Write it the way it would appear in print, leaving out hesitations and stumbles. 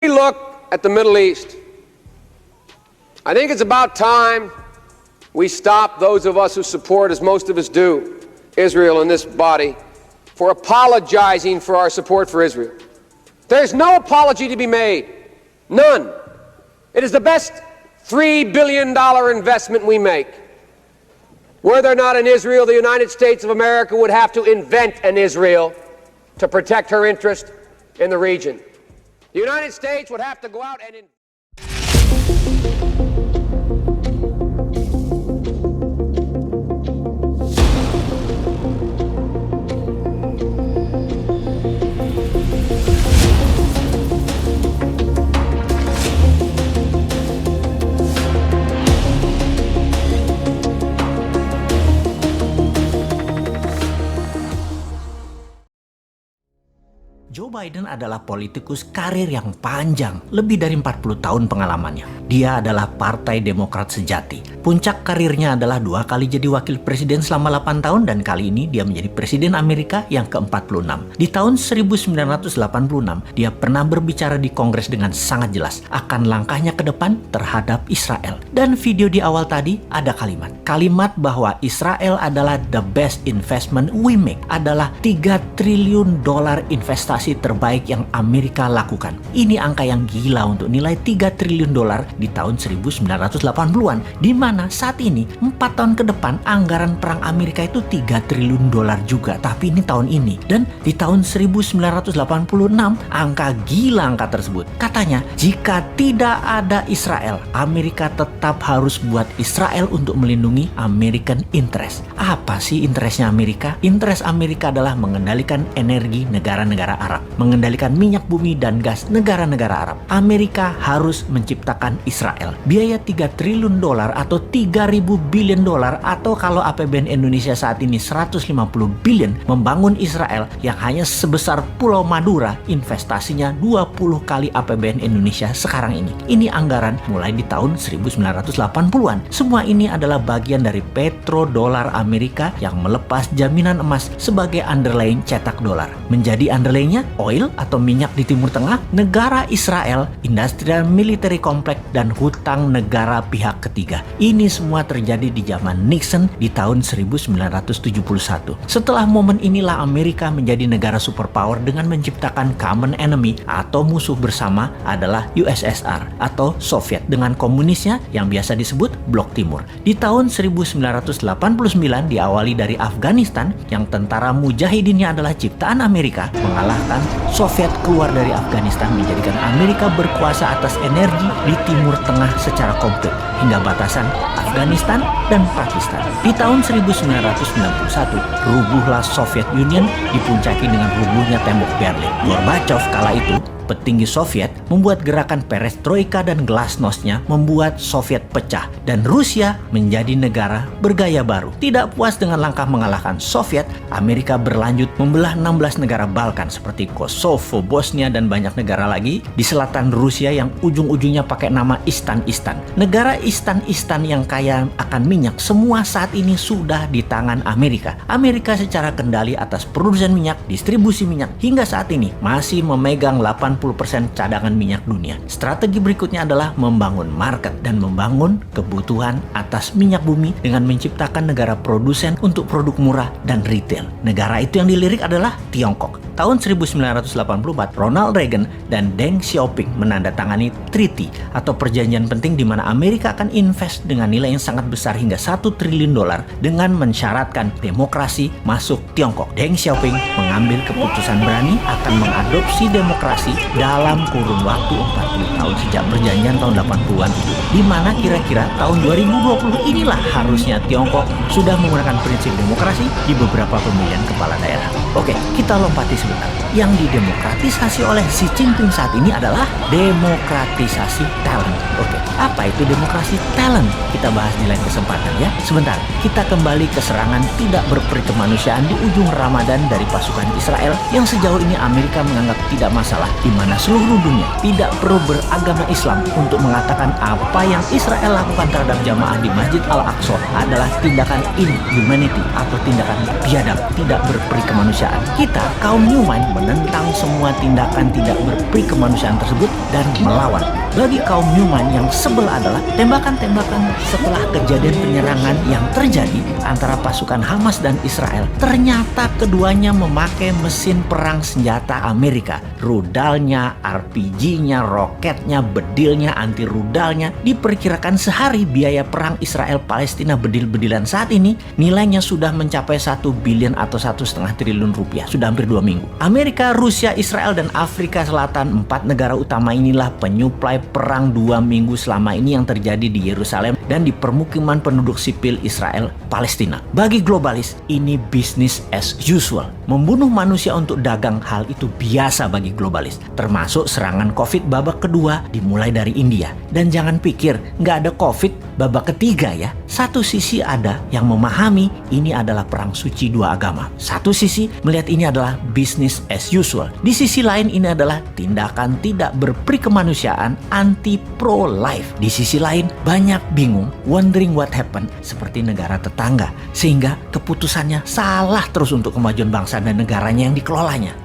We look at the Middle East. I think it's about time we stop, those of us who support, as most of us do, Israel in this body, for apologizing for our support for Israel. There's no apology to be made. None. It is the best $3 billion investment we make. Were there not an Israel, the United States of America would have to invent an Israel to protect her interest in the region. The United States would have to go out and Joe Biden adalah politikus karir yang panjang, lebih dari 40 tahun pengalamannya. Dia adalah Partai Demokrat sejati. Puncak karirnya adalah 2 kali jadi wakil presiden selama 8 tahun dan kali ini dia menjadi presiden Amerika yang ke-46. Di tahun 1986, dia pernah berbicara di Kongres dengan sangat jelas akan langkahnya ke depan terhadap Israel. Dan video di awal tadi ada kalimat bahwa Israel adalah the best investment we make, adalah $3 triliun investasi terbaik yang Amerika lakukan. Ini angka yang gila untuk nilai $3 triliun di tahun 1980-an, di mana saat ini 4 tahun ke depan anggaran perang Amerika itu $3 triliun juga, tapi ini tahun ini. Dan di tahun 1986 angka tersebut. Katanya jika tidak ada Israel, Amerika tetap harus buat Israel untuk melindungi American interest. Apa sih interestnya Amerika? Interest Amerika adalah mengendalikan energi negara-negara Arab, mengendalikan minyak bumi dan gas negara-negara Arab. Amerika harus menciptakan Israel. Biaya $3 triliun atau 3.000 billion atau kalau APBN Indonesia saat ini 150 billion membangun Israel yang hanya sebesar Pulau Madura, investasinya 20 kali APBN Indonesia sekarang ini. Ini anggaran mulai di tahun 1980-an. Semua ini adalah bagian dari petrodolar Amerika yang melepas jaminan emas sebagai underlying cetak dolar. Menjadi underlyingnya oil atau minyak di Timur Tengah, negara Israel, industrial military complex, dan hutang negara pihak ketiga. Ini semua terjadi di zaman Nixon di tahun 1971. Setelah momen inilah Amerika menjadi negara superpower dengan menciptakan common enemy atau musuh bersama adalah USSR atau Soviet dengan komunisnya yang biasa disebut Blok Timur. Di tahun 1989 diawali dari Afghanistan yang tentara mujahidinnya adalah ciptaan Amerika, mengalahkan Soviet keluar dari Afghanistan, menjadikan Amerika berkuasa atas energi di Timur Tengah secara komplit hingga batasan Afghanistan dan Pakistan. Di tahun 1991 rubuhlah Soviet Union dipuncaki dengan rubuhnya tembok Berlin. Gorbachev kala itu petinggi Soviet membuat gerakan perestroika dan glasnostnya membuat Soviet pecah dan Rusia menjadi negara bergaya baru. Tidak puas dengan langkah mengalahkan Soviet, Amerika berlanjut membelah 16 negara Balkan seperti Kosovo, Bosnia, dan banyak negara lagi di selatan Rusia yang ujung-ujungnya pakai nama Istan-Istan. Negara Istan-Istan yang kaya akan minyak semua saat ini sudah di tangan Amerika. Amerika secara kendali atas produsen minyak, distribusi minyak hingga saat ini masih memegang 80% cadangan minyak dunia. Strategi berikutnya adalah membangun market dan membangun kebutuhan atas minyak bumi dengan menciptakan negara produsen untuk produk murah dan retail. Negara itu yang dilirik adalah Tiongkok. Tahun 1984, Ronald Reagan dan Deng Xiaoping menandatangani treaty atau perjanjian penting di mana Amerika akan invest dengan nilai yang sangat besar hingga $1 triliun dengan mensyaratkan demokrasi masuk Tiongkok. Deng Xiaoping mengambil keputusan berani akan mengadopsi demokrasi dalam kurun waktu 40 tahun sejak perjanjian tahun 80-an itu. Di mana kira-kira tahun 2020 inilah harusnya Tiongkok sudah menggunakan prinsip demokrasi di beberapa pemilihan kepala daerah. Oke, kita lompati sebentar. Yang didemokratisasi oleh Xi Jinping saat ini adalah demokratisasi talent. Oke, apa itu demokrasi talent? Kita bahas di lain kesempatan ya. Sebentar, kita kembali ke serangan tidak berperikemanusiaan di ujung Ramadan dari pasukan Israel yang sejauh ini Amerika menganggap tidak masalah di mana seluruh dunia tidak perlu beragama Islam untuk mengatakan apa yang Israel lakukan terhadap jamaah di Masjid Al-Aqsa adalah tindakan inhumanity atau tindakan biadab, tidak berperi kemanusiaan. Kita, kaum Newman, menentang semua tindakan tidak berperi kemanusiaan tersebut dan melawan. Bagi kaum Newman yang sebel adalah tembakan-tembakan setelah kejadian penyerangan yang terjadi antara pasukan Hamas dan Israel. Ternyata keduanya memakai mesin perang senjata Amerika. Rudalnya, RPG-nya, roketnya, bedilnya, anti rudalnya. Diperkirakan sehari biaya perang Israel-Palestina bedil-bedilan saat ini nilainya sudah mencapai 1 billion atau 1,5 triliun rupiah. Sudah hampir 2 minggu. Amerika, Rusia, Israel, dan Afrika Selatan, 4 negara utama inilah penyuplai perang 2 minggu selama ini yang terjadi di Yerusalem dan di permukiman penduduk sipil Israel Palestina. Bagi globalis, ini business as usual. Membunuh manusia untuk dagang, hal itu biasa bagi globalis. Termasuk serangan COVID babak kedua dimulai dari India. Dan jangan pikir nggak ada COVID babak ketiga ya. Satu sisi ada yang memahami ini adalah perang suci dua agama. Satu sisi melihat ini adalah business as usual. Di sisi lain ini adalah tindakan tidak berperi kemanusiaan anti pro-life. Di sisi lain banyak bingung, wondering what happened seperti negara tetangga. Sehingga keputusannya salah terus untuk kemajuan bangsa dan negaranya yang dikelolanya.